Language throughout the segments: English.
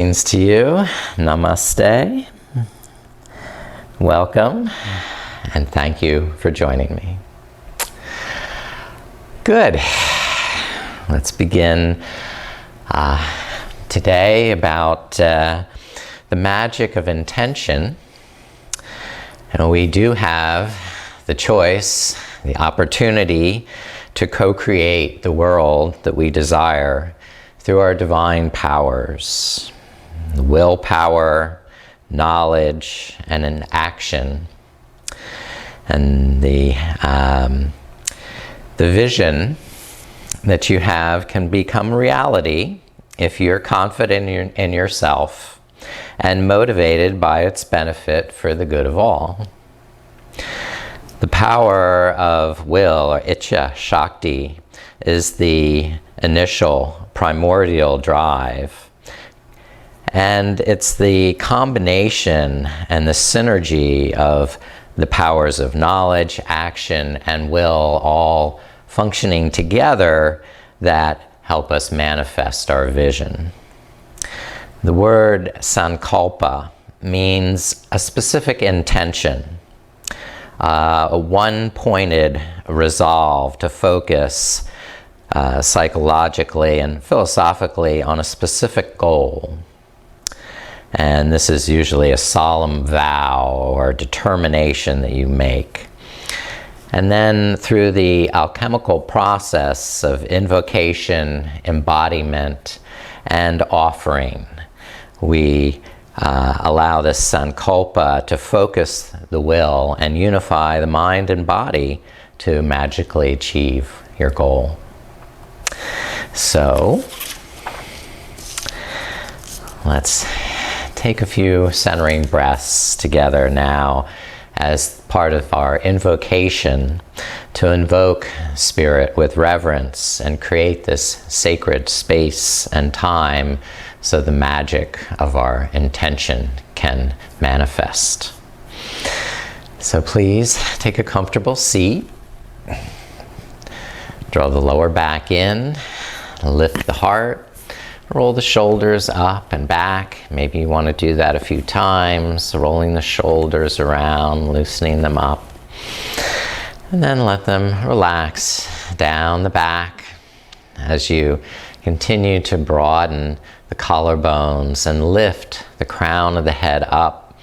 Greetings to you. Namaste. Welcome, and thank you for joining me. Good. Let's begin today about the magic of intention. And we do have the choice, the opportunity to co-create the world that we desire through our divine powers. Willpower, knowledge, and an action. And the vision that you have can become reality if you're confident in yourself and motivated by its benefit for the good of all. The power of will, or Ichchaa Shakti, is the initial primordial drive. And it's the combination and the synergy of the powers of knowledge, action, and will all functioning together that help us manifest our vision. The word Sankalpa means a specific intention, a one-pointed resolve to focus psychologically and philosophically on a specific goal. And this is usually a solemn vow or determination that you make. And then through the alchemical process of invocation, embodiment, and offering, we allow this Sankalpa to focus the will and unify the mind and body to magically achieve your goal. So, let's take a few centering breaths together now as part of our invocation to invoke Spirit with reverence and create this sacred space and time so the magic of our intention can manifest. So please take a comfortable seat. Draw the lower back in, lift the heart. Roll the shoulders up and back. Maybe you want to do that a few times, rolling the shoulders around, loosening them up. And then let them relax down the back as you continue to broaden the collarbones and lift the crown of the head up,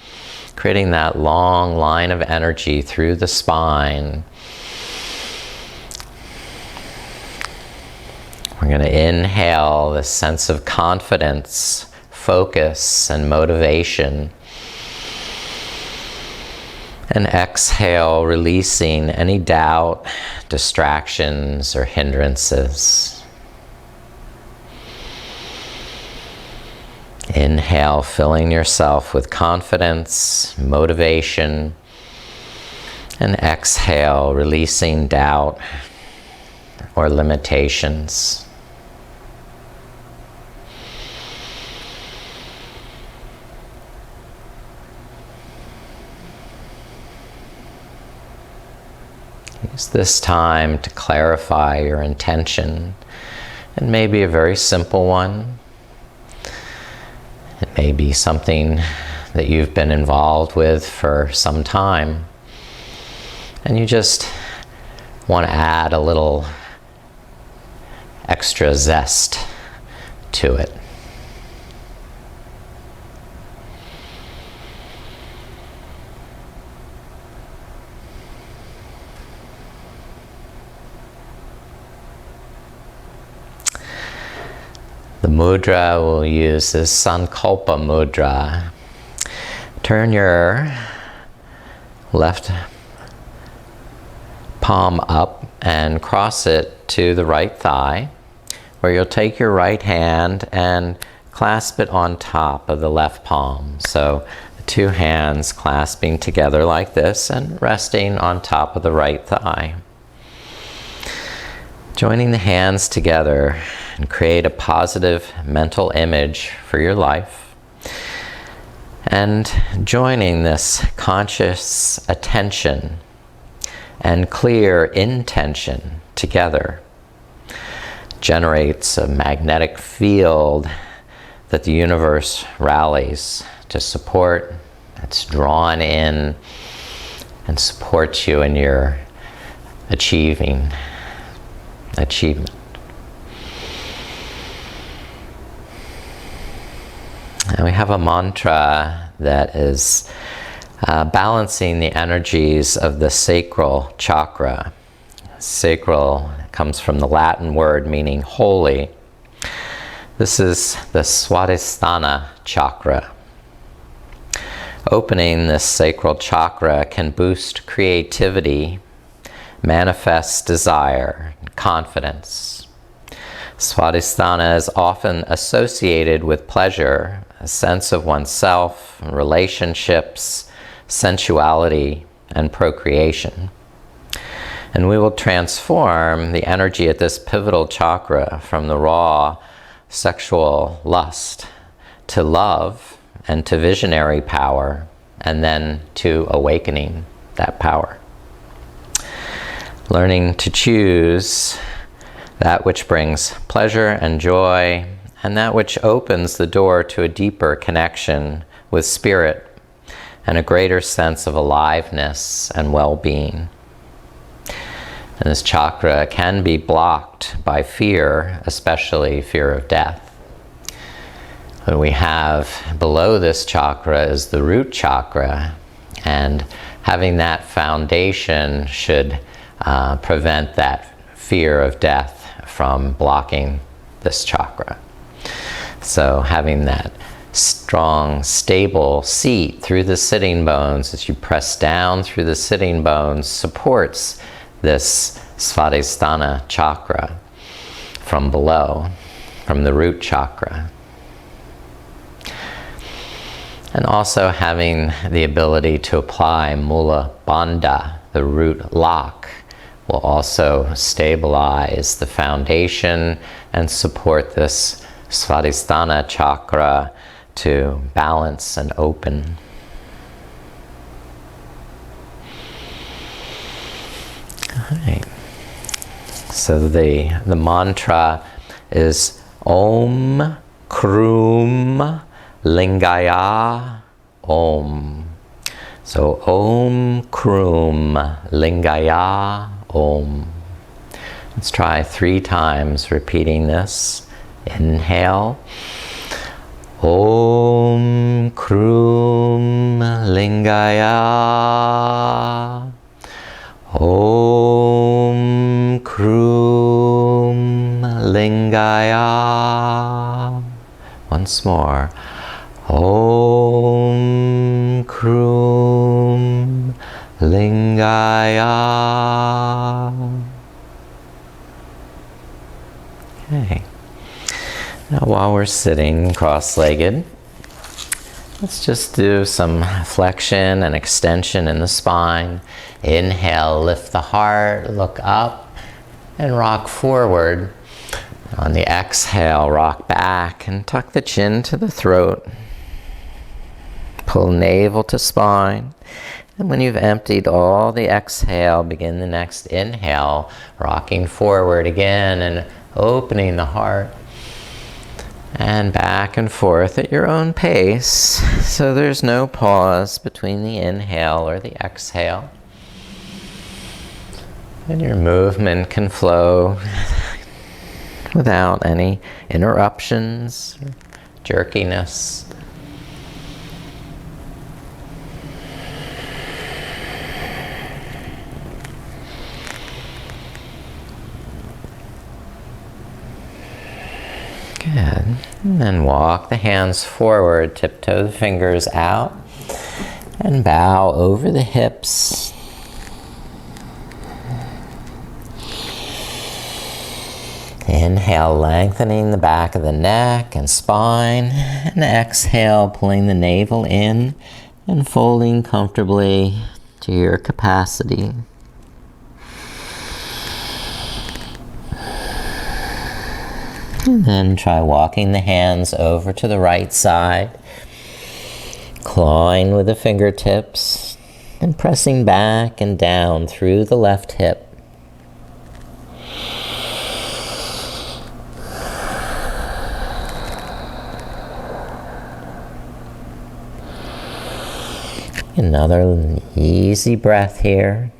creating that long line of energy through the spine. We're going to inhale this sense of confidence, focus, and motivation. And exhale, releasing any doubt, distractions, or hindrances. Inhale, filling yourself with confidence, motivation. And exhale, releasing doubt or limitations. Use this time to clarify your intention. It may be a very simple one. It may be something that you've been involved with for some time. And you just want to add a little extra zest to it. The mudra we'll use is Sankalpa mudra. Turn your left palm up and cross it to the right thigh, where you'll take your right hand and clasp it on top of the left palm. So the two hands clasping together like this and resting on top of the right thigh. Joining the hands together and create a positive mental image for your life. And joining this conscious attention and clear intention together generates a magnetic field that the universe rallies to support, that's drawn in and supports you in your achievement. And we have a mantra that is balancing the energies of the sacral chakra. Sacral comes from the Latin word meaning holy. This is the Swadhisthana chakra. Opening this sacral chakra can boost creativity, manifest desire, confidence. Swadhisthana is often associated with pleasure, a sense of oneself, relationships, sensuality, and procreation. And we will transform the energy at this pivotal chakra from the raw sexual lust to love and to visionary power, and then to awakening that power. Learning to choose that which brings pleasure and joy, and that which opens the door to a deeper connection with spirit and a greater sense of aliveness and well-being. And this chakra can be blocked by fear, especially fear of death. What we have below this chakra is the root chakra, and having that foundation should prevent that fear of death from blocking this chakra. So having that strong, stable seat through the sitting bones as you press down through the sitting bones supports this Svadhisthana chakra from below, from the root chakra. And also having the ability to apply Mula Bandha, the root lock, will also stabilize the foundation and support this Svadhisthana chakra to balance and open. Alright. So the mantra is Om Krum Lingaya Om. So Om Krum Lingaya Om. Let's try 3 times repeating this. Inhale. Om Krum Lingaya. Om Krum Lingaya. Once more. Om Krum Lingaya. Okay. Now while we're sitting cross-legged, let's just do some flexion and extension in the spine. Inhale, lift the heart, look up, and rock forward. On the exhale, rock back and tuck the chin to the throat. Pull navel to spine. And when you've emptied all the exhale, begin the next inhale, rocking forward again and opening the heart. And back and forth at your own pace, so there's no pause between the inhale or the exhale. And your movement can flow without any interruptions or jerkiness. Good. And then walk the hands forward, tiptoe the fingers out, and bow over the hips. Inhale, lengthening the back of the neck and spine, and exhale, pulling the navel in and folding comfortably to your capacity. And then try walking the hands over to the right side, clawing with the fingertips and pressing back and down through the left hip. Another easy breath here.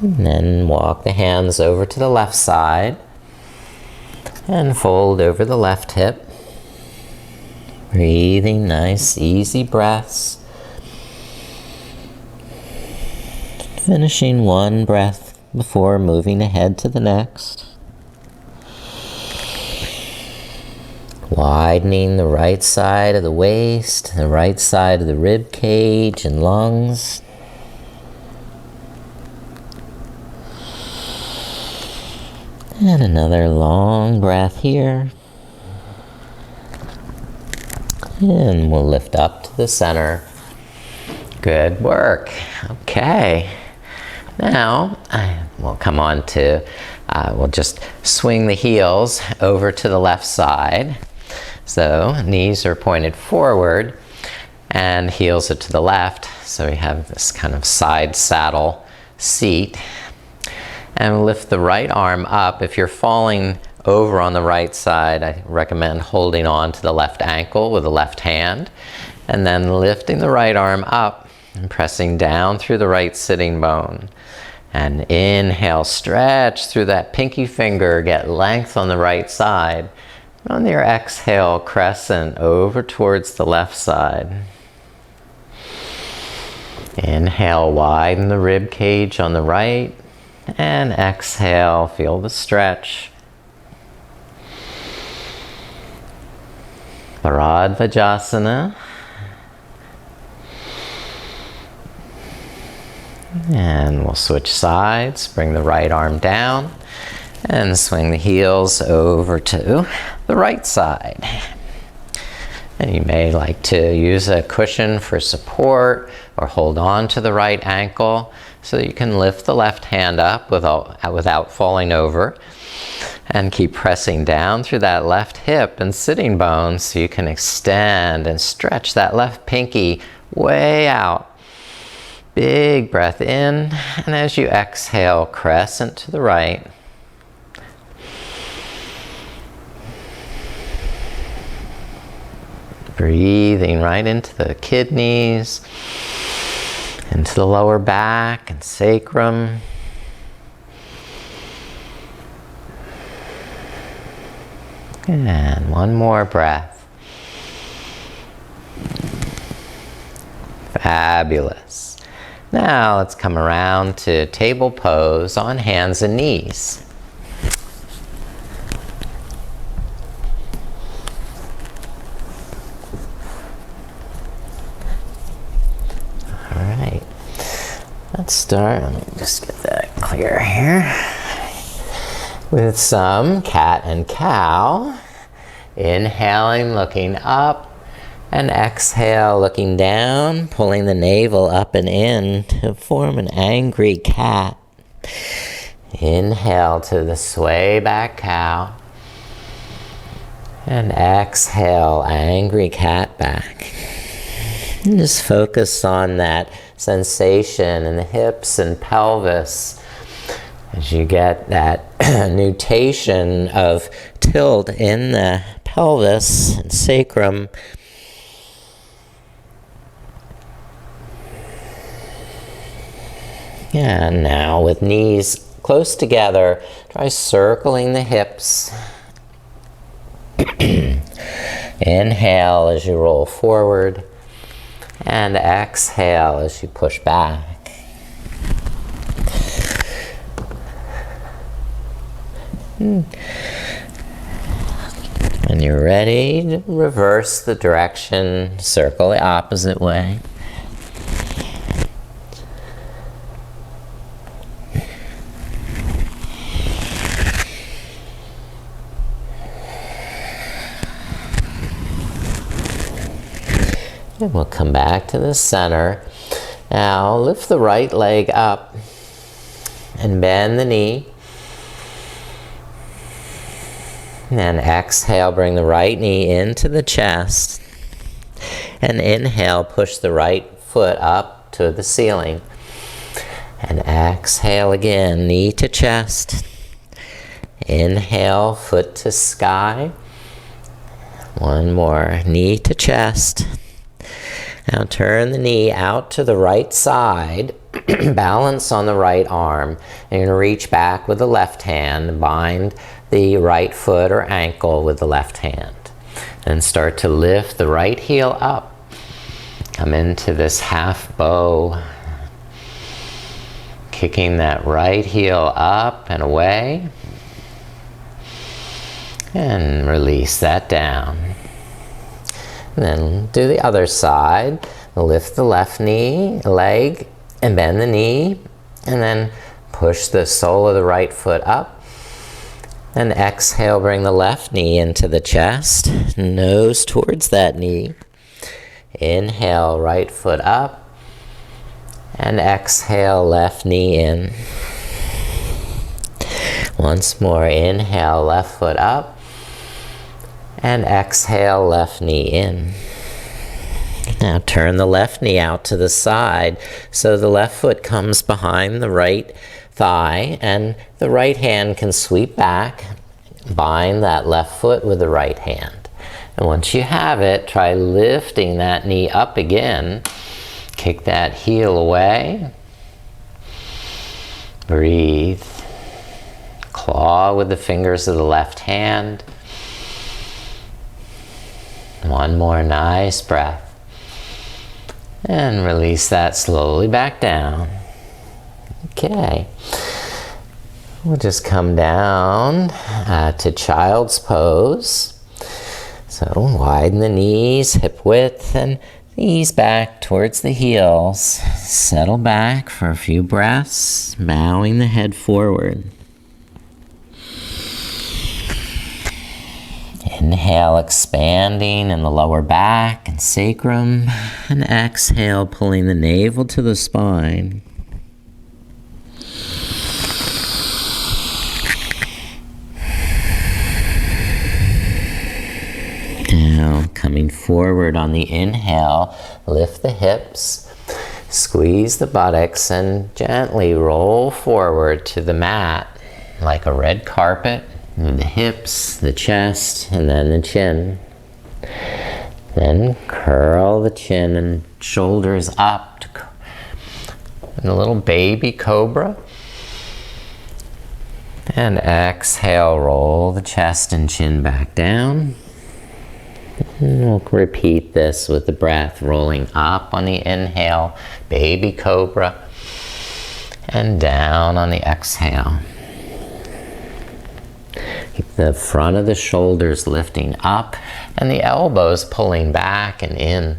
And then walk the hands over to the left side and fold over the left hip. Breathing nice, easy breaths. Finishing one breath before moving ahead to the next. Widening the right side of the waist, the right side of the rib cage and lungs. And another long breath here. And we'll lift up to the center. Good work. Okay. Now, we'll come on to, we'll just swing the heels over to the left side. So knees are pointed forward and heels are to the left. So we have this kind of side saddle seat. And lift the right arm up. If you're falling over on the right side, I recommend holding on to the left ankle with the left hand. And then lifting the right arm up and pressing down through the right sitting bone. And inhale, stretch through that pinky finger, get length on the right side. On your exhale, crescent over towards the left side. Inhale, widen the rib cage on the right. And exhale, feel the stretch. Bharadvajasana. And we'll switch sides, bring the right arm down and swing the heels over to the right side. And you may like to use a cushion for support or hold on to the right ankle so that you can lift the left hand up without falling over. And keep pressing down through that left hip and sitting bone so you can extend and stretch that left pinky way out. Big breath in, and as you exhale, crescent to the right. Breathing right into the kidneys, into the lower back and sacrum. And one more breath. Fabulous. Now let's come around to table pose on hands and knees. All right. Let's start. Let me just get that clear here. With some cat and cow. Inhaling, looking up. And exhale, looking down, pulling the navel up and in to form an angry cat. Inhale to the sway back cow. And exhale, angry cat back. And just focus on that sensation in the hips and pelvis as you get that nutation of tilt in the pelvis and sacrum. And now with knees close together, try circling the hips. Inhale as you roll forward, and exhale as you push back. When you're ready, reverse the direction, circle the opposite way. And we'll come back to the center. Now lift the right leg up and bend the knee. And then exhale, bring the right knee into the chest. And inhale, push the right foot up to the ceiling. And exhale again, knee to chest. Inhale, foot to sky. One more, knee to chest. Now turn the knee out to the right side, balance on the right arm, and you're going to reach back with the left hand, bind the right foot or ankle with the left hand. And start to lift the right heel up. Come into this half bow, kicking that right heel up and away. And release that down. And then do the other side. Lift the left knee, leg, and bend the knee. And then push the sole of the right foot up. And exhale, bring the left knee into the chest, nose towards that knee. Inhale, right foot up. And exhale, left knee in. Once more, inhale, left foot up. And exhale, left knee in. Now turn the left knee out to the side so the left foot comes behind the right thigh and the right hand can sweep back, bind that left foot with the right hand. And once you have it, try lifting that knee up again. Kick that heel away. Breathe. Claw with the fingers of the left hand. One more nice breath. And release that slowly back down. Okay. We'll just come down to child's pose. So widen the knees, hip width, and knees back towards the heels. Settle back for a few breaths, bowing the head forward. Inhale, expanding in the lower back and sacrum, and exhale, pulling the navel to the spine. Now, coming forward on the inhale, lift the hips, squeeze the buttocks, and gently roll forward to the mat like a red carpet. The hips, the chest, and then the chin. Then curl the chin and shoulders up in a little baby cobra. And exhale, roll the chest and chin back down. And we'll repeat this with the breath rolling up on the inhale, baby cobra, and down on the exhale. Keep the front of the shoulders lifting up and the elbows pulling back and in.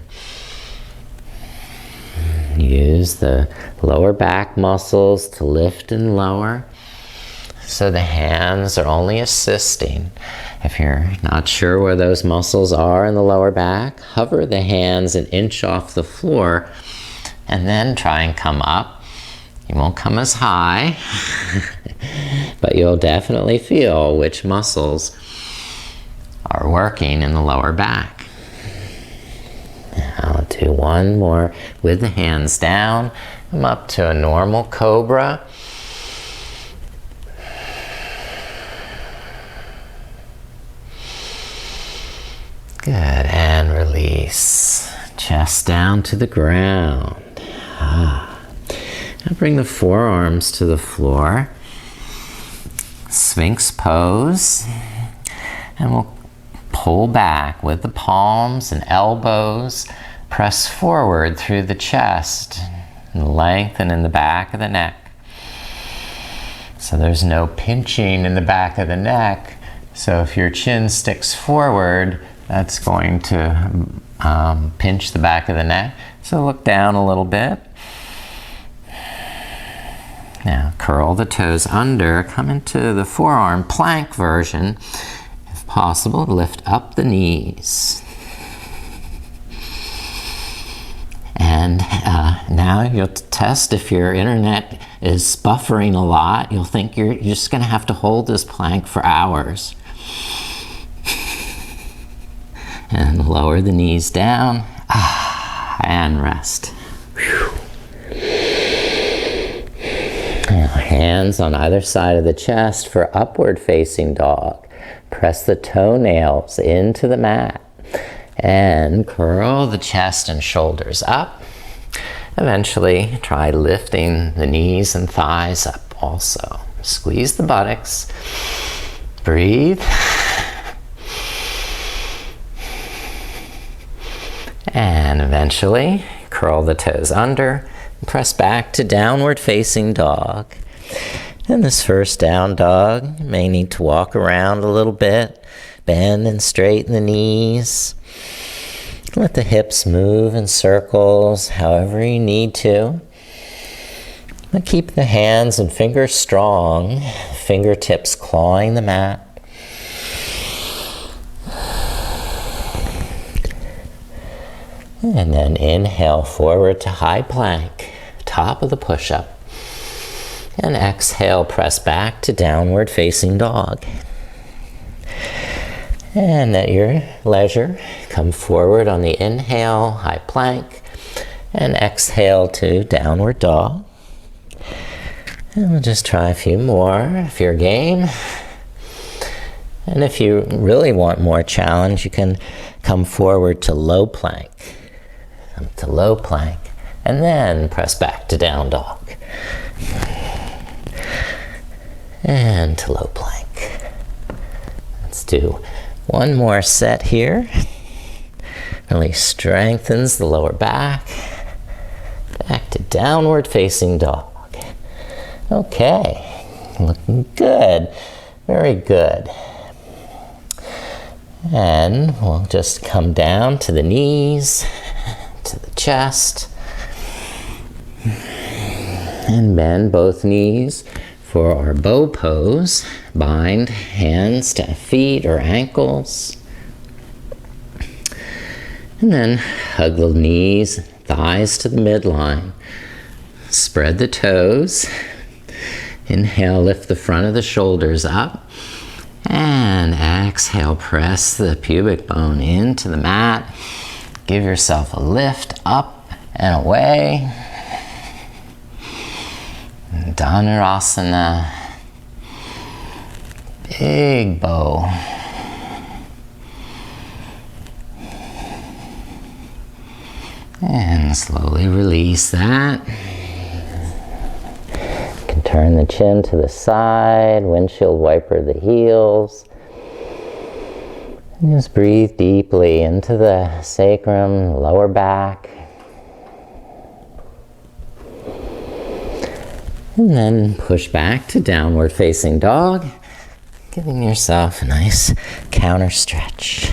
Use the lower back muscles to lift and lower. So the hands are only assisting. If you're not sure where those muscles are in the lower back, hover the hands an inch off the floor and then try and come up. You won't come as high, but you'll definitely feel which muscles are working in the lower back. Now I'll do one more with the hands down. Come up to a normal cobra. Good, and release. Chest down to the ground. Now bring the forearms to the floor. Sphinx pose. And we'll pull back with the palms and elbows. Press forward through the chest. And lengthen in the back of the neck. So there's no pinching in the back of the neck. So if your chin sticks forward, that's going to pinch the back of the neck. So look down a little bit. Now curl the toes under, come into the forearm plank version. If possible, lift up the knees. And now you'll test if your internet is buffering a lot. You'll think you're just going to have to hold this plank for hours. And lower the knees down, and rest. Now, hands on either side of the chest for upward facing dog. Press the toenails into the mat And curl the chest and shoulders up. Eventually, try lifting the knees and thighs up also. Squeeze the buttocks. Breathe. And eventually, curl the toes under. Press back to downward facing dog. In this first down dog, you may need to walk around a little bit. Bend and straighten the knees. Let the hips move in circles, however you need to. But keep the hands and fingers strong, fingertips clawing the mat. And then inhale forward to high plank, top of the push-up. And exhale, press back to downward facing dog. And at your leisure, come forward on the inhale, high plank, and exhale to downward dog. And we'll just try a few more if you're game. And if you really want more challenge, you can come forward to low plank. Come to low plank, and then press back to down dog. And to low plank. Let's do one more set here. Really strengthens the lower back. Back to downward facing dog. Okay, looking good. Very good. And we'll just come down to the knees, to the chest. And bend both knees for our bow pose. Bind hands to feet or ankles. And then hug the knees, thighs to the midline. Spread the toes. Inhale, lift the front of the shoulders up. And exhale, press the pubic bone into the mat. Give yourself a lift up and away. Dhanurasana. Big bow. And slowly release that. You can turn the chin to the side, windshield wiper the heels. And just breathe deeply into the sacrum, lower back. And then push back to downward facing dog, giving yourself a nice counter stretch.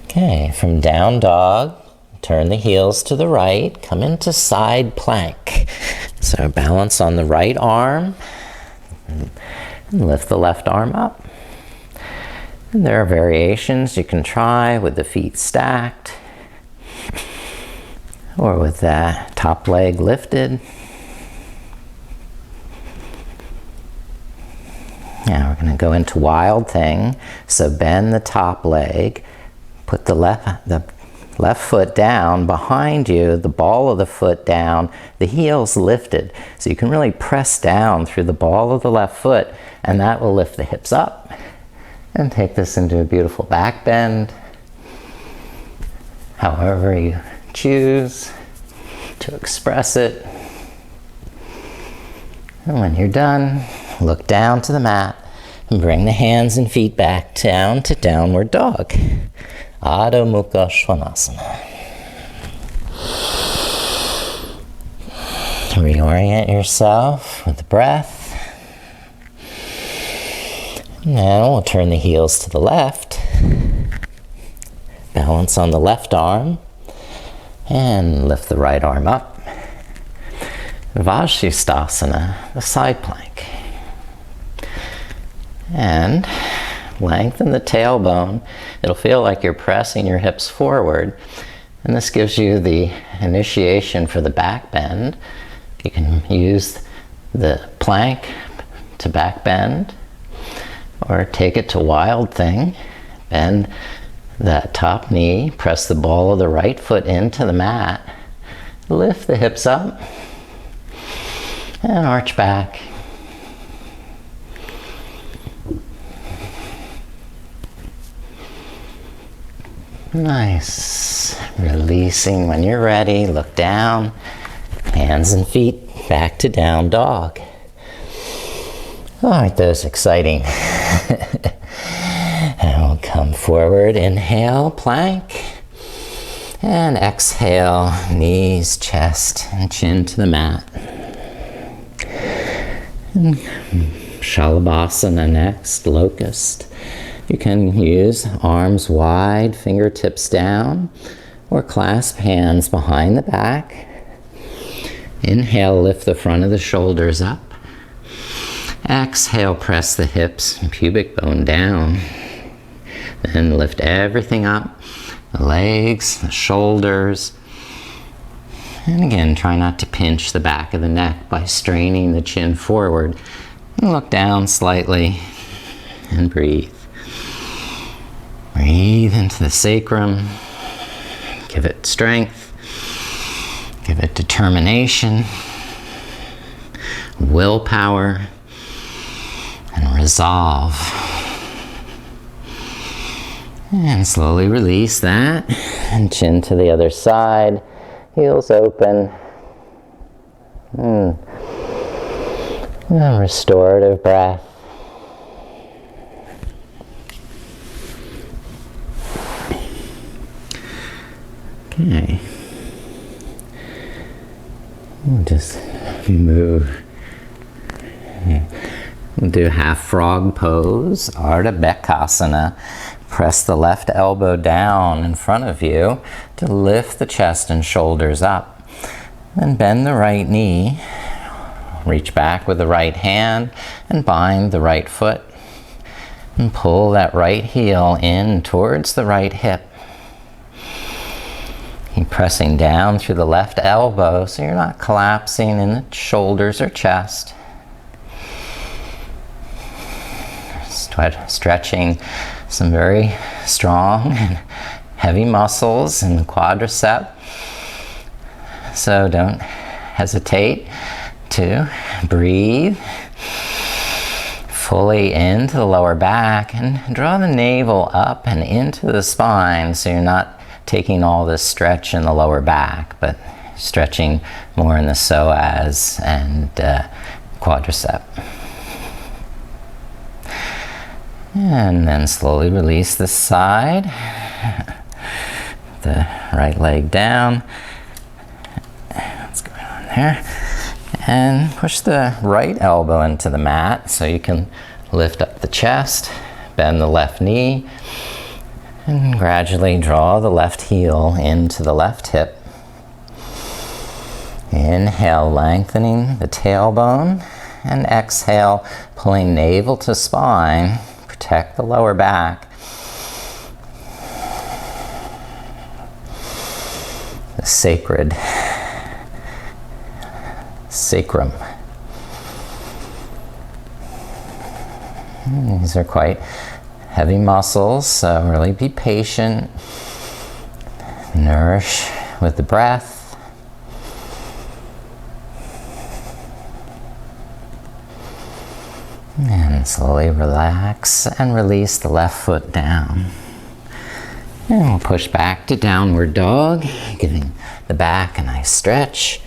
Okay, from down dog, turn the heels to the right, come into side plank. So balance on the right arm, and lift the left arm up. And there are variations you can try with the feet stacked, or with the top leg lifted. Now we're going to go into wild thing. So bend the top leg, put the left foot down behind you, the ball of the foot down, the heels lifted. So you can really press down through the ball of the left foot, and that will lift the hips up. And take this into a beautiful back bend, however you choose to express it. And when you're done, look down to the mat and bring the hands and feet back down to downward dog. Adho Mukha Svanasana. Reorient yourself with the breath. Now we'll turn the heels to the left. Balance on the left arm. And lift the right arm up. Vashisthasana, the side plank. And lengthen the tailbone. It'll feel like you're pressing your hips forward. And this gives you the initiation for the back bend. You can use the plank to back bend, or take it to wild thing. Bend that top knee, press the ball of the right foot into the mat, lift the hips up, and arch back. Nice. Releasing when you're ready. Look down. Hands and feet back to down dog. Aren't those exciting? And we'll come forward. Inhale, plank. And exhale, knees, chest, and chin to the mat. And Shalabhasana next, locust. You can use arms wide, fingertips down, or clasp hands behind the back. Inhale, lift the front of the shoulders up. Exhale, press the hips and pubic bone down. Then lift everything up, the legs, the shoulders. And again, try not to pinch the back of the neck by straining the chin forward. And look down slightly and breathe. Breathe into the sacrum. Give it strength. Give it determination, willpower, and resolve. And slowly release that. And chin to the other side. Heels open. And restorative breath. Okay. We'll just move. We'll do half frog pose, Ardha Bekasana. Press the left elbow down in front of you to lift the chest and shoulders up. Then bend the right knee. Reach back with the right hand and bind the right foot. And pull that right heel in towards the right hip. Keep pressing down through the left elbow so you're not collapsing in the shoulders or chest. Stretching some very strong and heavy muscles in the quadricep. So don't hesitate to breathe fully into the lower back and draw the navel up and into the spine so you're not taking all this stretch in the lower back, but stretching more in the psoas and quadricep. And then slowly release this side. The right leg down. What's going on there? And push the right elbow into the mat so you can lift up the chest, bend the left knee, and gradually draw the left heel into the left hip. Inhale, lengthening the tailbone, and exhale, pulling navel to spine. Protect the lower back. The sacred sacrum. These are quite heavy muscles, so really be patient. Nourish with the breath. And slowly relax and release the left foot down. And we'll push back to downward dog, giving the back a nice stretch.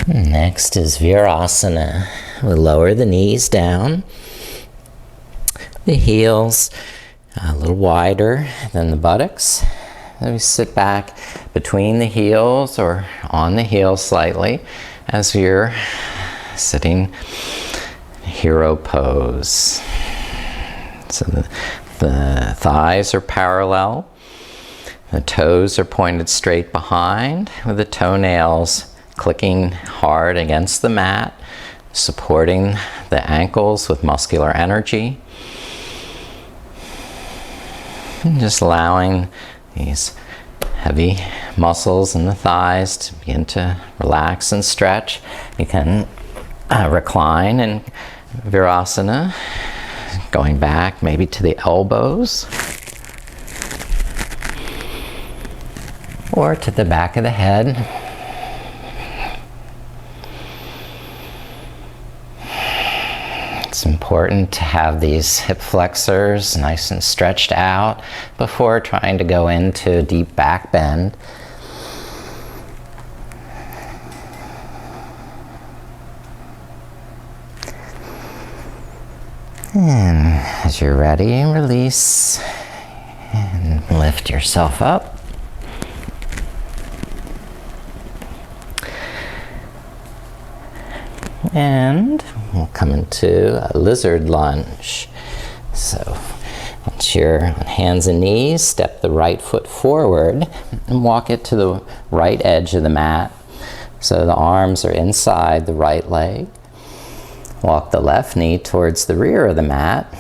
Next is Virasana. We'll lower the knees down, the heels a little wider than the buttocks. Then we sit back between the heels or on the heels slightly as you're sitting hero pose. So the thighs are parallel. The toes are pointed straight behind with the toenails clicking hard against the mat, supporting the ankles with muscular energy. And just allowing these heavy muscles in the thighs to begin to relax and stretch. You can recline in Virasana, going back maybe to the elbows or to the back of the head. important to have these hip flexors nice and stretched out before trying to go into a deep back bend. And as you're ready, release and lift yourself up. And we'll come into a lizard lunge. So once you're on hands and knees, step the right foot forward and walk it to the right edge of the mat. So the arms are inside the right leg. Walk the left knee towards the rear of the mat,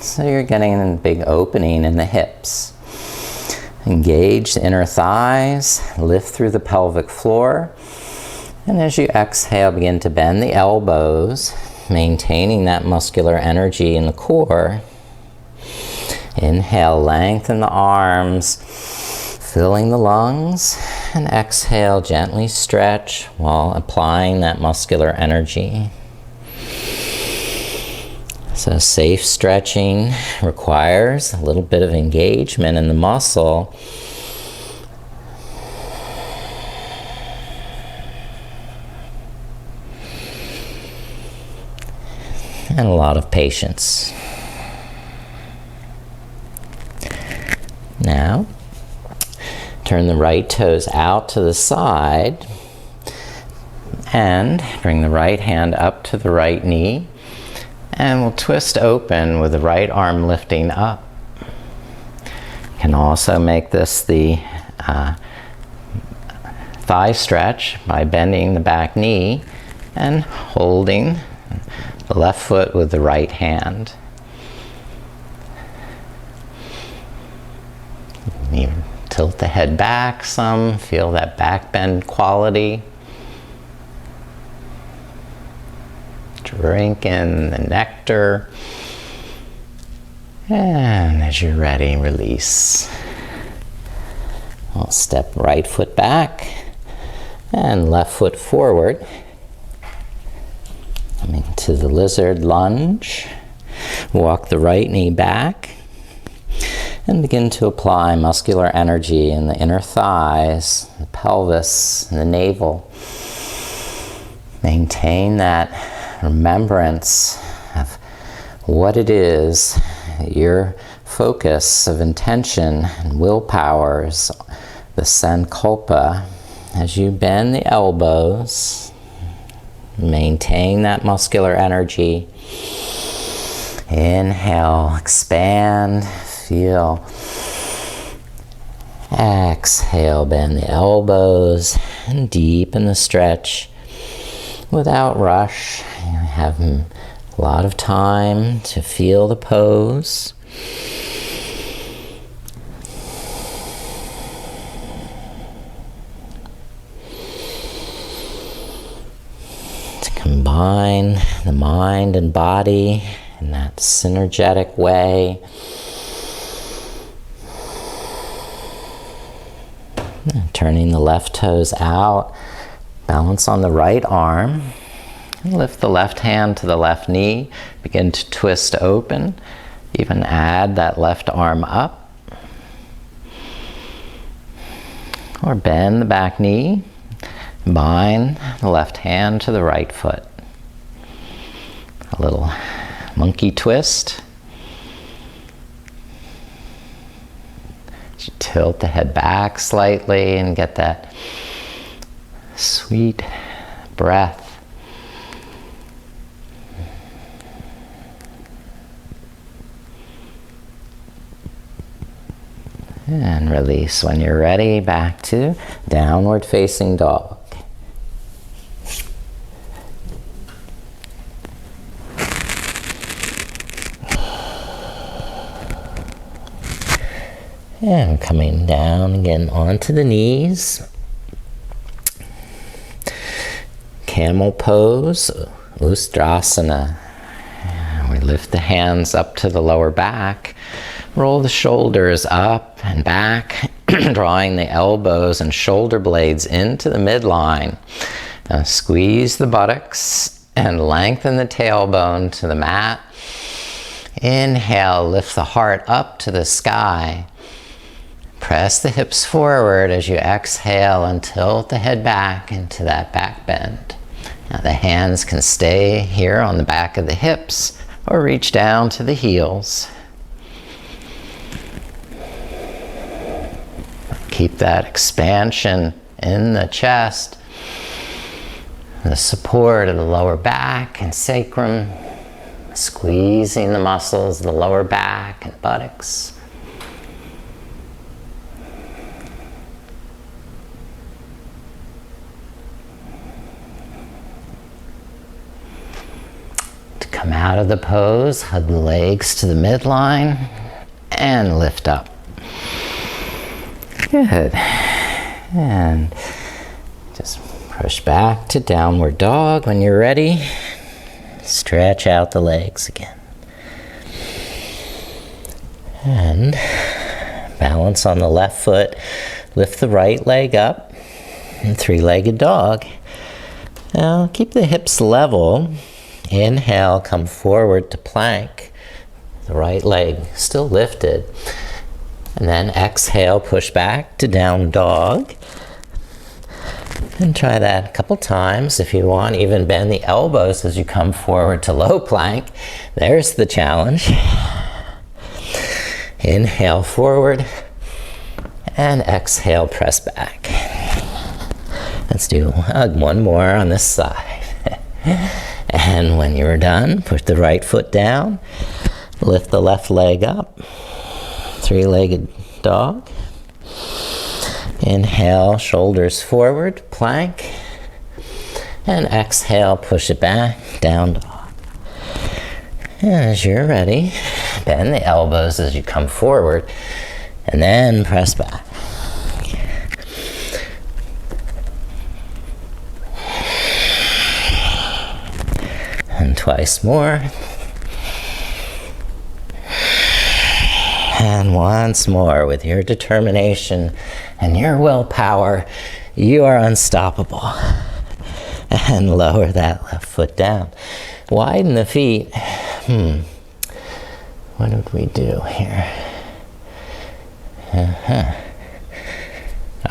so you're getting a big opening in the hips. Engage the inner thighs, lift through the pelvic floor, and as you exhale, begin to bend the elbows, maintaining that muscular energy in the core. Inhale, lengthen the arms, filling the lungs, and exhale, gently stretch while applying that muscular energy. So safe stretching requires a little bit of engagement in the muscle. And a lot of patience. Now, turn the right toes out to the side and bring the right hand up to the right knee. And we'll twist open with the right arm lifting up. You can also make this the thigh stretch by bending the back knee and holding the left foot with the right hand. You tilt the head back some, feel that back bend quality. Drink in the nectar, and as you're ready, release. I'll step right foot back and left foot forward. Coming to the lizard lunge. Walk the right knee back and begin to apply muscular energy in the inner thighs, the pelvis, and the navel. Maintain that remembrance of what it is, your focus of intention and willpower is the Sankalpa. As you bend the elbows, maintain that muscular energy. Inhale, expand, feel. Exhale, bend the elbows and deepen the stretch without rush. You have a lot of time to feel the pose. To combine the mind and body in that synergetic way. And turning the left toes out, balance on the right arm. Lift the left hand to the left knee, begin to twist open, even add that left arm up. Or bend the back knee, bind the left hand to the right foot. A little monkey twist. Tilt the head back slightly and get that sweet breath. And release when you're ready, back to downward facing dog. And coming down again onto the knees. Camel pose, Ustrasana. We lift the hands up to the lower back. Roll the shoulders up and back, drawing the elbows and shoulder blades into the midline. Now squeeze the buttocks and lengthen the tailbone to the mat. Inhale, lift the heart up to the sky. Press the hips forward as you exhale and tilt the head back into that back bend. Now the hands can stay here on the back of the hips or reach down to the heels. Keep that expansion in the chest, the support of the lower back and sacrum, squeezing the muscles of the lower back and buttocks. To come out of the pose, hug the legs to the midline and lift up. Good. And just push back to downward dog. When you're ready, stretch out the legs again. And balance on the left foot. Lift the right leg up. And three-legged dog. Now keep the hips level. Inhale, come forward to plank. The right leg still lifted. And then exhale, push back to down dog. And try that a couple times. If you want, even bend the elbows as you come forward to low plank. There's the challenge. Inhale forward. And exhale, press back. Let's do one more on this side. And when you're done, push the right foot down. Lift the left leg up. Three-legged dog. Inhale, shoulders forward, plank. And exhale, push it back, down dog. And as you're ready, bend the elbows as you come forward, and then press back. And twice more. And once more, with your determination and your willpower, you are unstoppable. And lower that left foot down. Widen the feet. What did we do here? All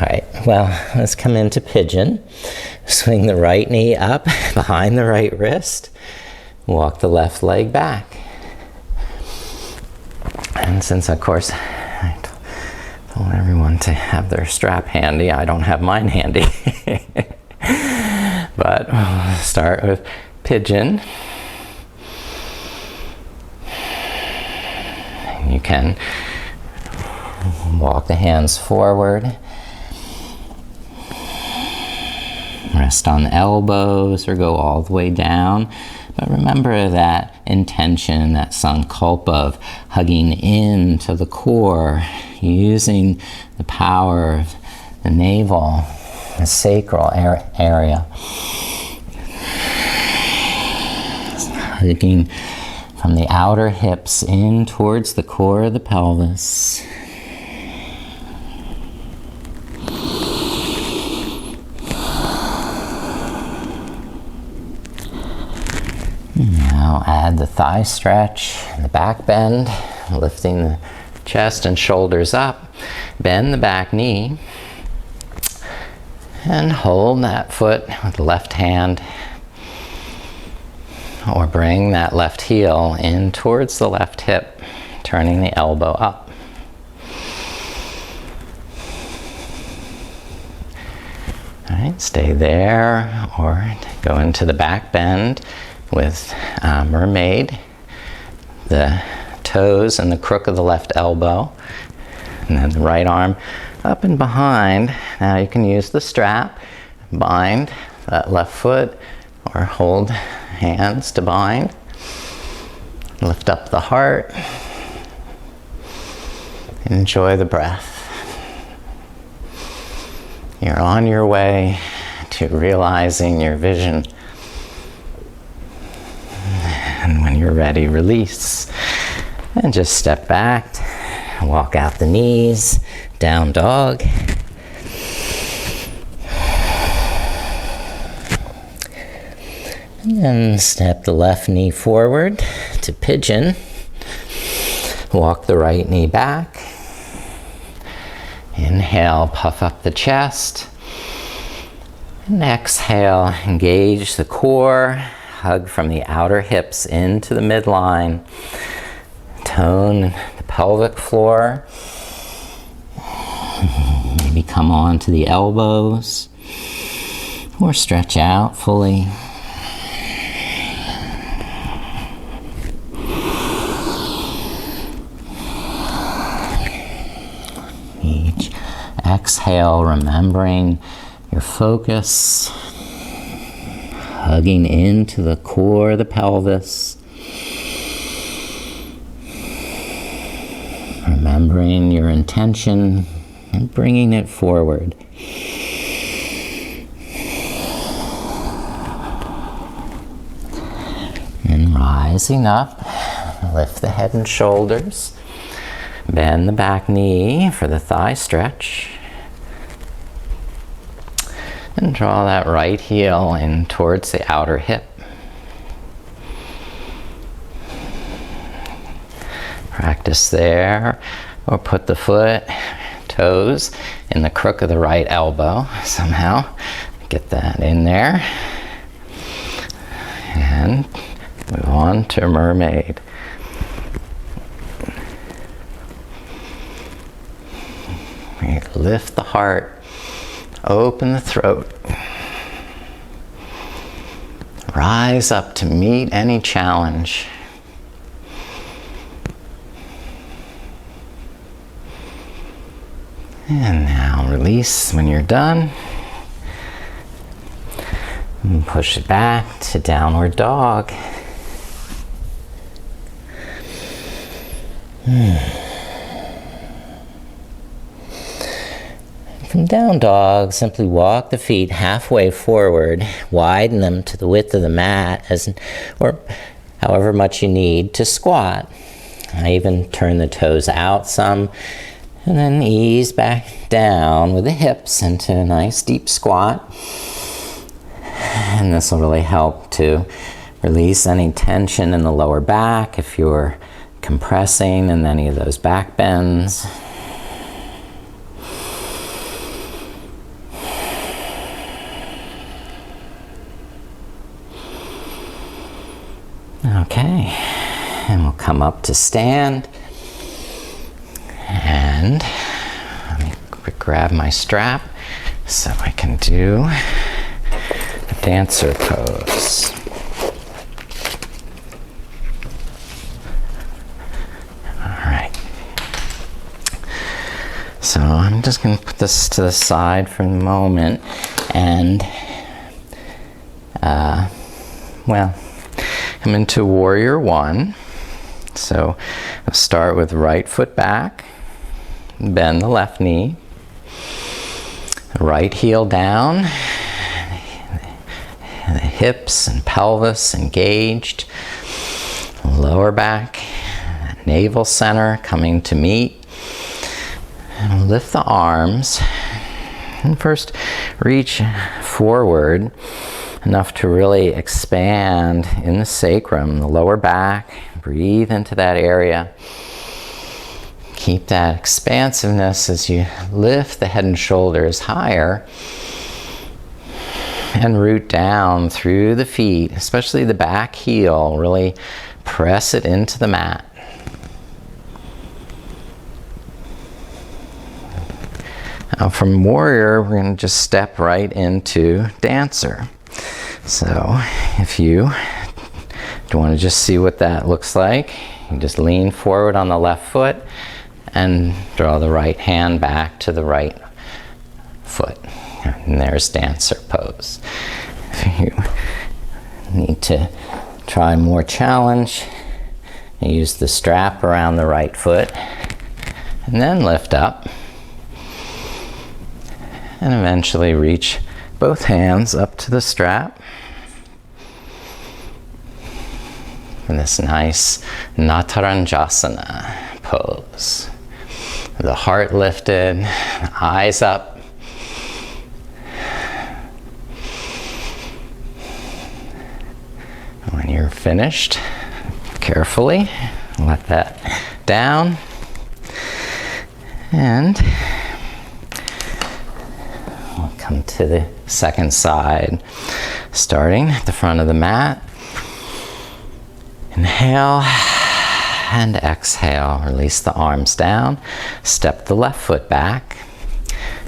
right, well, let's come into pigeon. Swing the right knee up behind the right wrist. Walk the left leg back. And since, of course, I told everyone to have their strap handy, I don't have mine handy. But we'll start with pigeon. And you can walk the hands forward. Rest on the elbows or go all the way down. But remember that intention, that Sankalpa of hugging into the core, using the power of the navel, the sacral area. Hugging from the outer hips in towards the core of the pelvis. Now add the thigh stretch, the back bend, lifting the chest and shoulders up. Bend the back knee and hold that foot with the left hand, or bring that left heel in towards the left hip, turning the elbow up. All right, stay there or go into the back bend with mermaid, the toes and the crook of the left elbow, and then the right arm up and behind. Now you can use the strap, bind that left foot, or hold hands to bind. Lift up the heart. Enjoy the breath. You're on your way to realizing your vision. And when you're ready, release. And just step back, walk out the knees, down dog. And then step the left knee forward to pigeon. Walk the right knee back. Inhale, puff up the chest. And exhale, engage the core. Hug from the outer hips into the midline. Tone the pelvic floor. Maybe come on to the elbows. Or stretch out fully. Each exhale, remembering your focus, hugging into the core of the pelvis. Remembering your intention and bringing it forward. And rising up, lift the head and shoulders. Bend the back knee for the thigh stretch. And draw that right heel in towards the outer hip. Practice there, or put the toes in the crook of the right elbow somehow. Get that in there. And move on to mermaid. Lift the heart, open the throat. Rise up to meet any challenge. And now release when you're done. And push it back to downward dog. From down dog, simply walk the feet halfway forward, widen them to the width of the mat, or however much you need to squat. I even turn the toes out some, and then ease back down with the hips into a nice deep squat. And this will really help to release any tension in the lower back if you're compressing in any of those back bends. Okay, and we'll come up to stand. And let me grab my strap so I can do a dancer pose. Alright. So I'm just going to put this to the side for the moment and, I'm into warrior one. So I'll start with right foot back, bend the left knee, right heel down, the hips and pelvis engaged, lower back, navel center coming to meet, and lift the arms, and first reach forward enough to really expand in the sacrum, the lower back. Breathe into that area. Keep that expansiveness as you lift the head and shoulders higher and root down through the feet, especially the back heel. Really press it into the mat. Now from warrior, we're going to just step right into dancer. So if you want to just see what that looks like, you just lean forward on the left foot and draw the right hand back to the right foot. And there's dancer pose. If you need to try more challenge, use the strap around the right foot and then lift up and eventually reach both hands up to the strap. In this nice Nataranjasana pose. The heart lifted, eyes up. When you're finished, carefully let that down. And we'll come to the second side, starting at the front of the mat. Inhale and exhale. Release the arms down. Step the left foot back.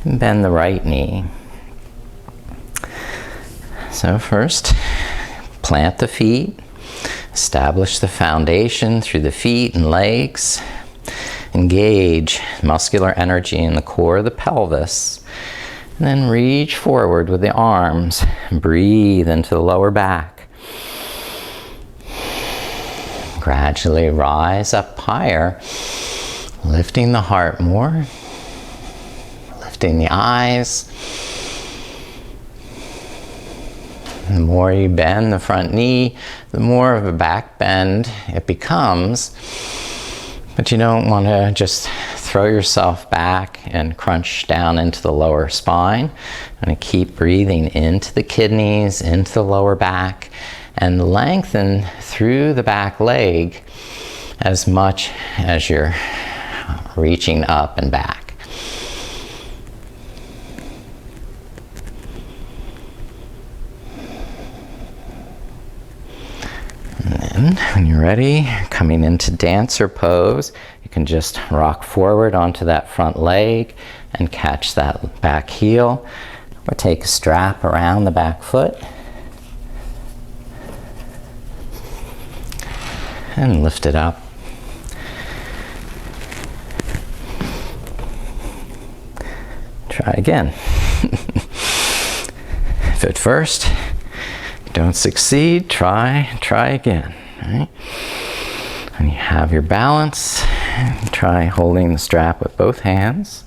And bend the right knee. So first, plant the feet. Establish the foundation through the feet and legs. Engage muscular energy in the core of the pelvis. And then reach forward with the arms. Breathe into the lower back. Gradually rise up higher, lifting the heart more, lifting the eyes. The more you bend the front knee, the more of a back bend it becomes. But you don't want to just throw yourself back and crunch down into the lower spine. And keep breathing into the kidneys, into the lower back, and lengthen through the back leg as much as you're reaching up and back. And then when you're ready, coming into dancer pose, you can just rock forward onto that front leg and catch that back heel, or take a strap around the back foot and lift it up. Try again. If at first you don't succeed, try again. Right? When you have your balance, try holding the strap with both hands.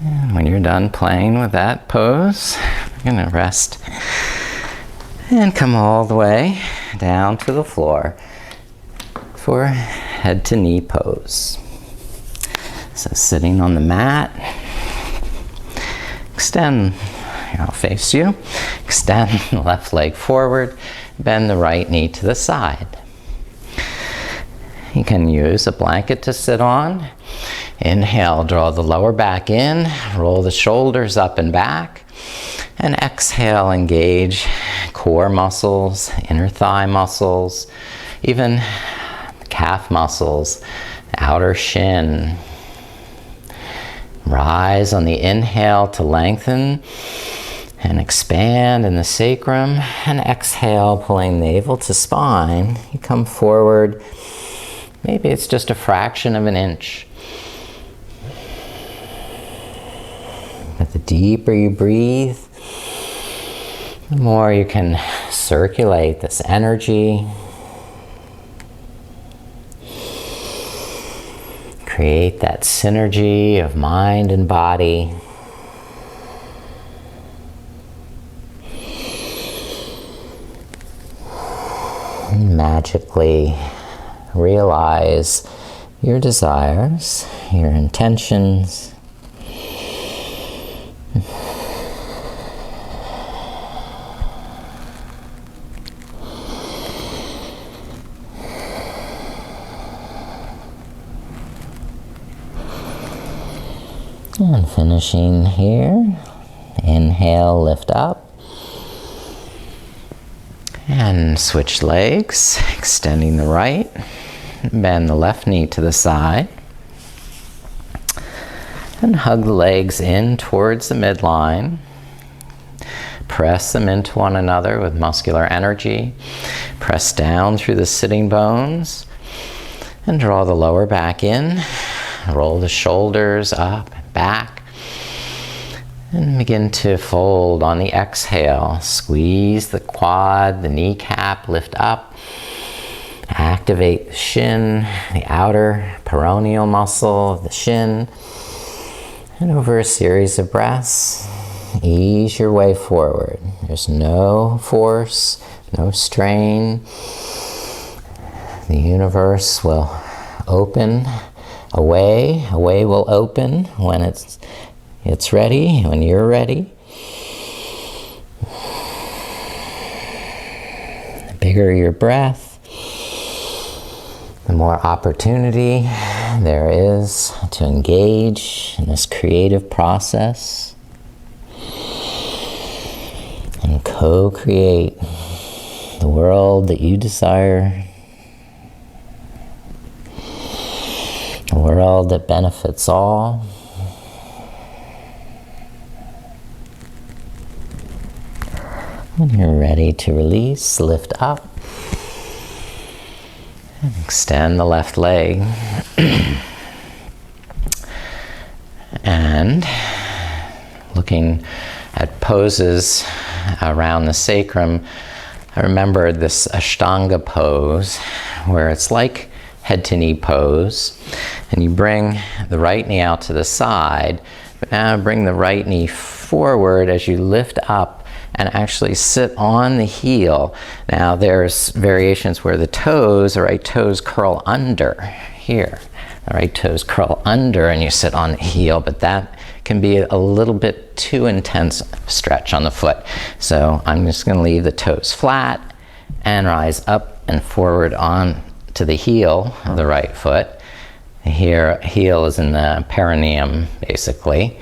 And when you're done playing with that pose, you're going to rest and come all the way down to the floor for head to knee pose. So sitting on the mat, extend, I'll face you, extend the left leg forward, bend the right knee to the side. You can use a blanket to sit on. Inhale, draw the lower back in, roll the shoulders up and back, and exhale, engage core muscles, inner thigh muscles, even calf muscles, outer shin. Rise on the inhale to lengthen and expand in the sacrum, and exhale, pulling navel to spine. You come forward, maybe it's just a fraction of an inch. But the deeper you breathe, the more you can circulate this energy. Create that synergy of mind and body. And magically realize your desires, your intentions. And finishing here, inhale, lift up. And switch legs, extending the right, bend the left knee to the side. And hug the legs in towards the midline. Press them into one another with muscular energy. Press down through the sitting bones. And draw the lower back in. Roll the shoulders up and back. And begin to fold on the exhale. Squeeze the quad, the kneecap, lift up. Activate the shin, the outer peroneal muscle of the shin. And over a series of breaths, ease your way forward. There's no force, no strain. The universe will open a way will open when it's ready, when you're ready. The bigger your breath, the more opportunity there is to engage in this creative process and co-create the world that you desire, a world that benefits all. When you're ready to release, lift up and extend the left leg. And looking at poses around the sacrum, I remembered this Ashtanga pose where it's like head to knee pose, and you bring the right knee out to the side, but now bring the right knee forward as you lift up and actually sit on the heel. Now there's variations where the toes, the right toes curl under here. The right toes curl under and you sit on the heel, but that can be a little bit too intense stretch on the foot. So I'm just going to leave the toes flat and rise up and forward on to the heel of the right foot. Here, heel is in the perineum, basically.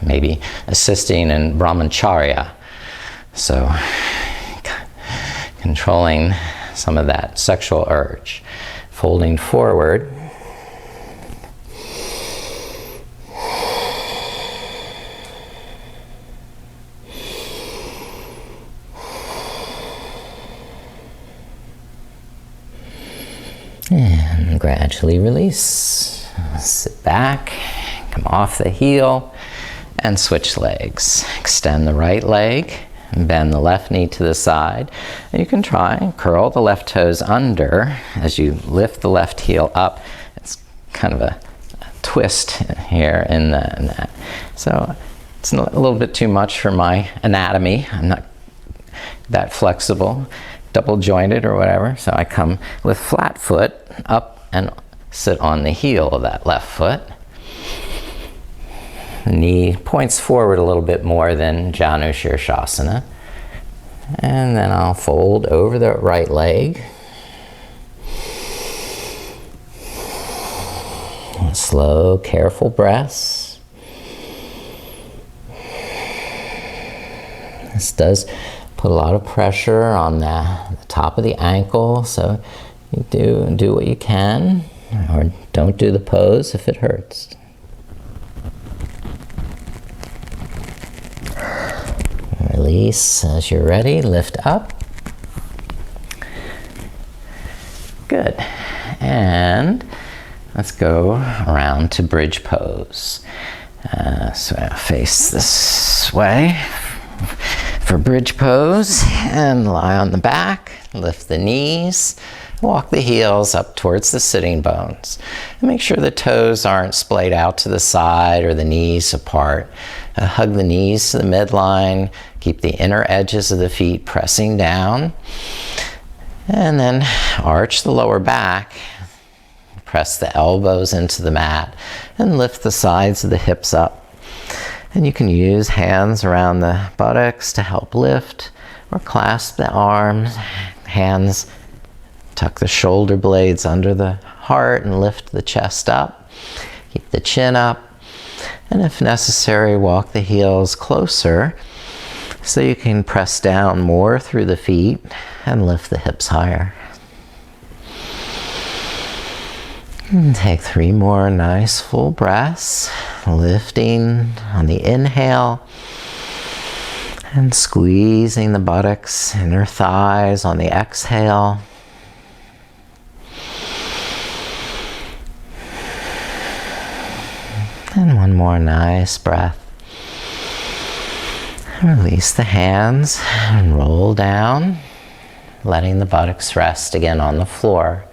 Maybe assisting in brahmacharya. So controlling some of that sexual urge. Folding forward. And gradually release. Sit back, come off the heel, and switch legs. Extend the right leg, and bend the left knee to the side. And you can try and curl the left toes under as you lift the left heel up. It's kind of a twist here in that. So it's a little bit too much for my anatomy. I'm not that flexible, double jointed or whatever. So I come with flat foot up and sit on the heel of that left foot. The knee points forward a little bit more than Janu Shirshasana. And then I'll fold over the right leg. And slow, careful breaths. This does put a lot of pressure on the top of the ankle, so you do what you can, or don't do the pose if it hurts. Release as you're ready, lift up. Good. And let's go around to bridge pose. So I'll face this way for bridge pose and lie on the back, lift the knees, walk the heels up towards the sitting bones. And make sure the toes aren't splayed out to the side or the knees apart. Hug the knees to the midline, keep the inner edges of the feet pressing down. And then arch the lower back, press the elbows into the mat, and lift the sides of the hips up. And you can use hands around the buttocks to help lift, or clasp the arms, hands, tuck the shoulder blades under the heart and lift the chest up. Keep the chin up, and if necessary, walk the heels closer so you can press down more through the feet and lift the hips higher. And take 3 more nice full breaths, lifting on the inhale and squeezing the buttocks, inner thighs on the exhale. And 1 more nice breath. Release the hands and roll down, letting the buttocks rest again on the floor.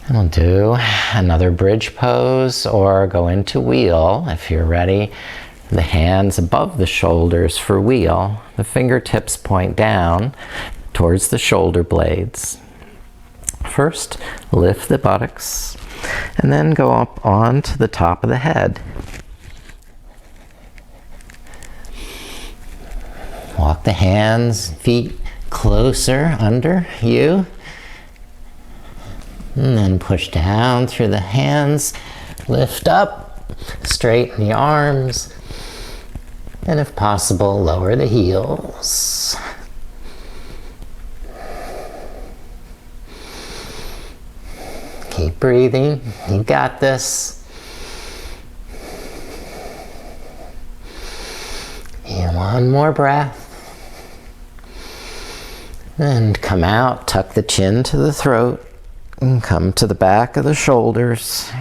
And we'll do another bridge pose or go into wheel if you're ready. The hands above the shoulders for wheel. The fingertips point down towards the shoulder blades. First, lift the buttocks, and then go up onto the top of the head. Walk the hands, feet closer under you. And then push down through the hands, lift up, straighten the arms, and if possible, lower the heels. Keep breathing, you got this. And one more breath. And come out, tuck the chin to the throat, and come to the back of the shoulders,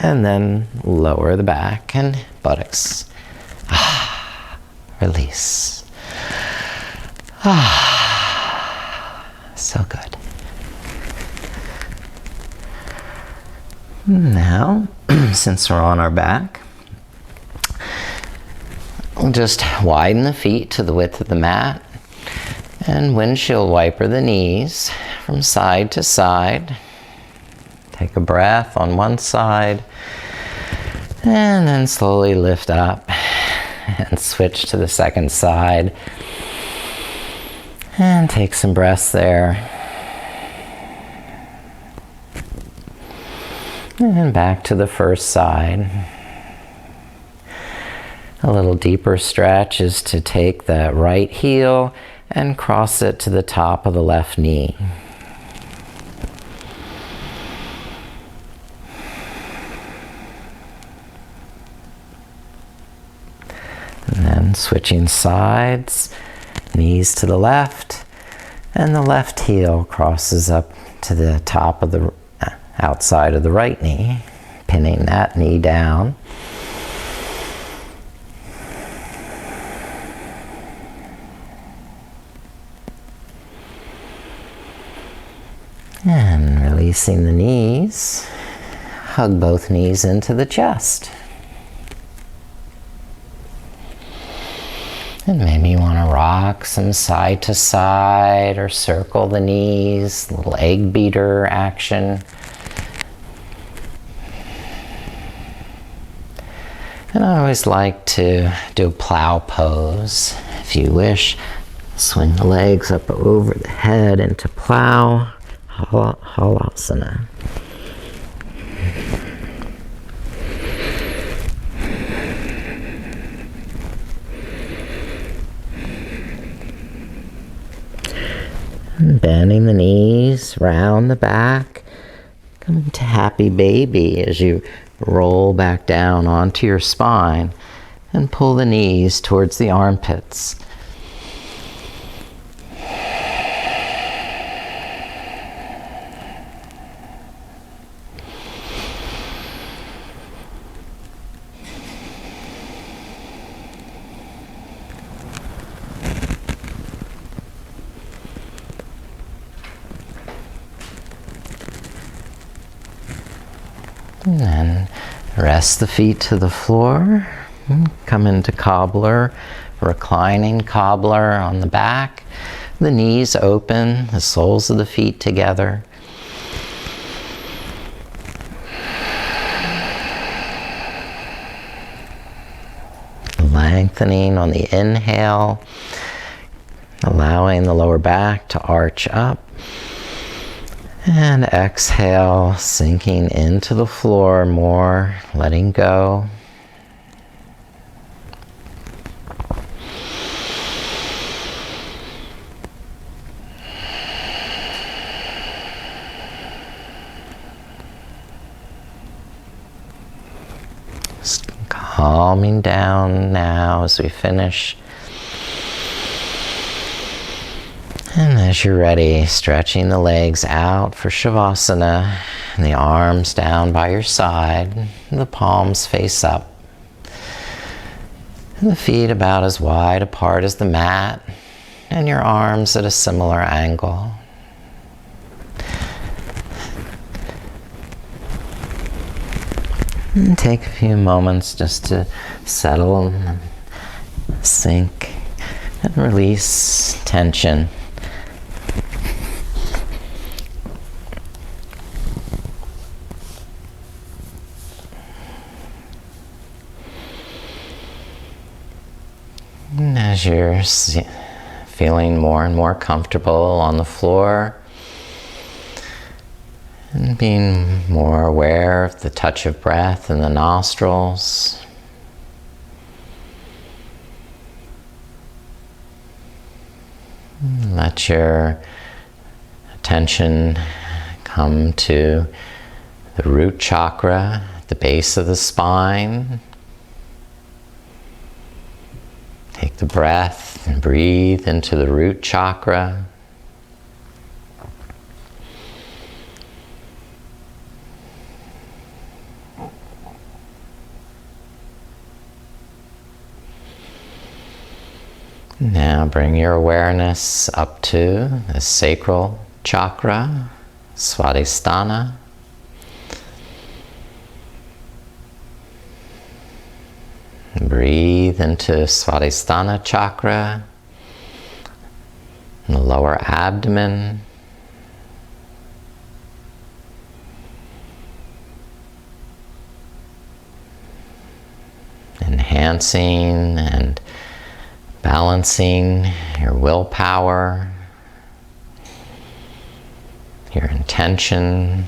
and then lower the back and buttocks. Release. So good. Now, since we're on our back, we'll just widen the feet to the width of the mat and windshield wiper the knees from side to side. Take a breath on one side and then slowly lift up and switch to the second side and take some breaths there. And back to the first side. A little deeper stretch is to take that right heel and cross it to the top of the left knee. And then switching sides, knees to the left, and the left heel crosses up to the top of the outside of the right knee, pinning that knee down. And releasing the knees, hug both knees into the chest. And maybe you want to rock some side to side or circle the knees, little egg beater action. And I always like to do a plow pose. If you wish, swing the legs up over the head into plow, halasana. And bending the knees, round the back, coming to happy baby as you roll back down onto your spine and pull the knees towards the armpits. And then rest the feet to the floor. Come into cobbler, reclining cobbler on the back. The knees open, the soles of the feet together. Lengthening on the inhale, allowing the lower back to arch up. And exhale, sinking into the floor more, letting go. Just calming down now as we finish. And as you're ready, stretching the legs out for Shavasana, and the arms down by your side, and the palms face up. And the feet about as wide apart as the mat, and your arms at a similar angle. And take a few moments just to settle and sink and release tension. as you're feeling more and more comfortable on the floor, and being more aware of the touch of breath in the nostrils. Let your attention come to the root chakra at the base of the spine. Take the breath and breathe into the root chakra. Now bring your awareness up to the sacral chakra, Svadhisthana. Breathe into Svadhisthana chakra, in the lower abdomen. Enhancing and balancing your willpower, your intention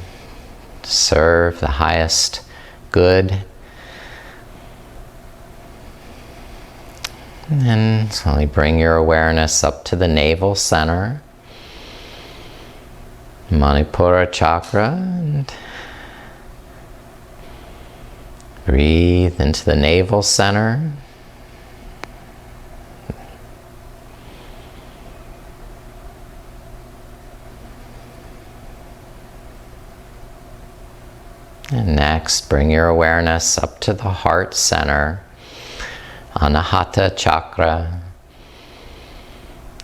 to serve the highest good. And then slowly bring your awareness up to the navel center, Manipura chakra, and breathe into the navel center. And next, bring your awareness up to the heart center, Anahata chakra.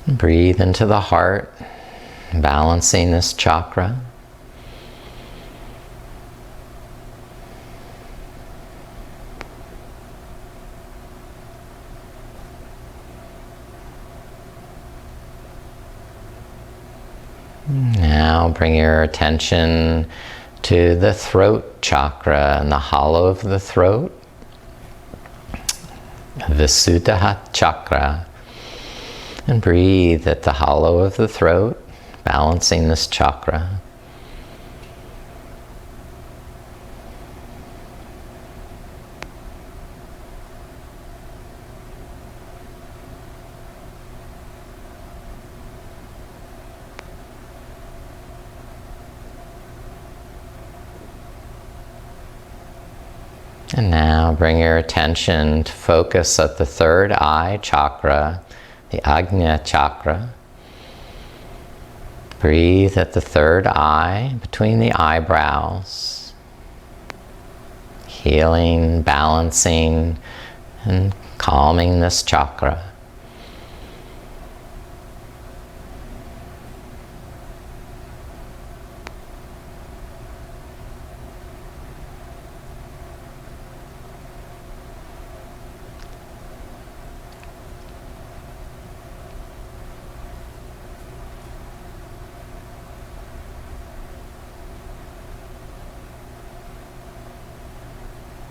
Breathe into the heart, balancing this chakra. Now bring your attention to the throat chakra and the hollow of the throat, Visuddha chakra, and breathe at the hollow of the throat, balancing this chakra. And now bring your attention to focus at the third eye chakra, the Ajna chakra. Breathe at the third eye between the eyebrows, healing, balancing, and calming this chakra.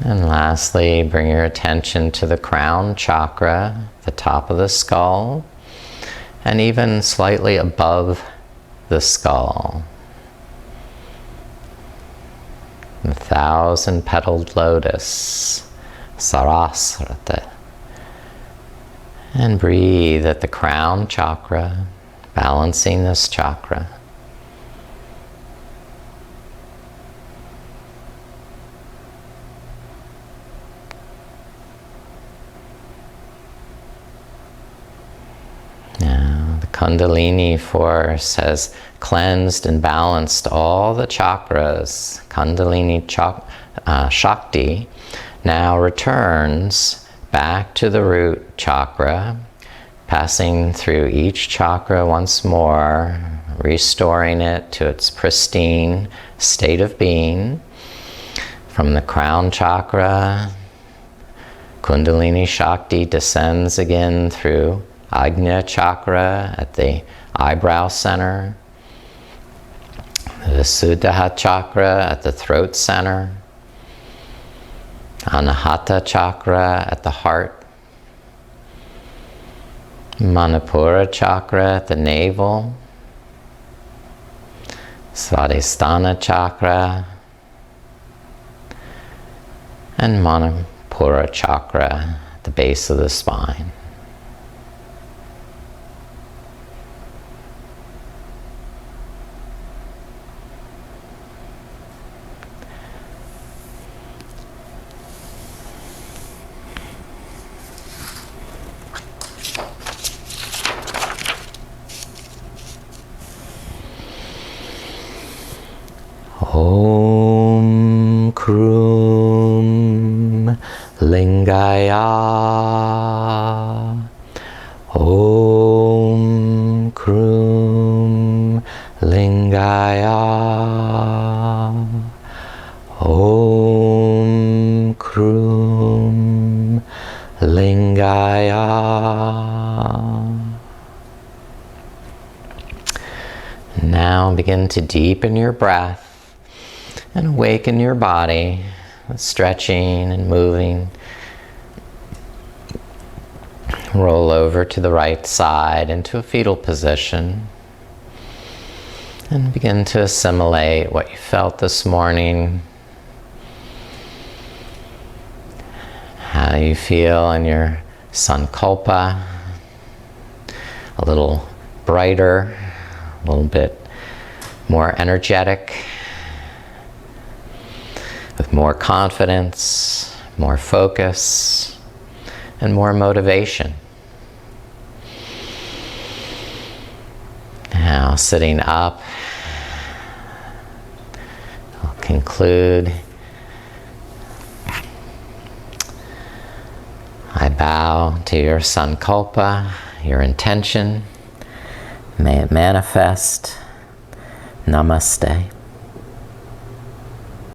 And lastly, bring your attention to the crown chakra, the top of the skull, and even slightly above the skull. The 1,000-petaled lotus, Sarasrata. And breathe at the crown chakra, balancing this chakra. Now, the Kundalini force has cleansed and balanced all the chakras. Kundalini Shakti now returns back to the root chakra, passing through each chakra once more, restoring it to its pristine state of being. From the crown chakra, Kundalini Shakti descends again through Ajna chakra at the eyebrow center, the Visuddha chakra at the throat center, Anahata chakra at the heart, Manipura chakra at the navel, Svadhisthana chakra, and Manipura chakra at the base of the spine. Om Krum Lingaya. Om Krum Lingaya. Om Krum Lingaya. Now begin to deepen your breath and awaken your body, stretching and moving. Roll over to the right side into a fetal position and begin to assimilate what you felt this morning. How do you feel in your Sankalpa? A little brighter, a little bit more energetic, with more confidence, more focus, and more motivation. Now, sitting up, I'll conclude. I bow to your Sankalpa, your intention. May it manifest. Namaste.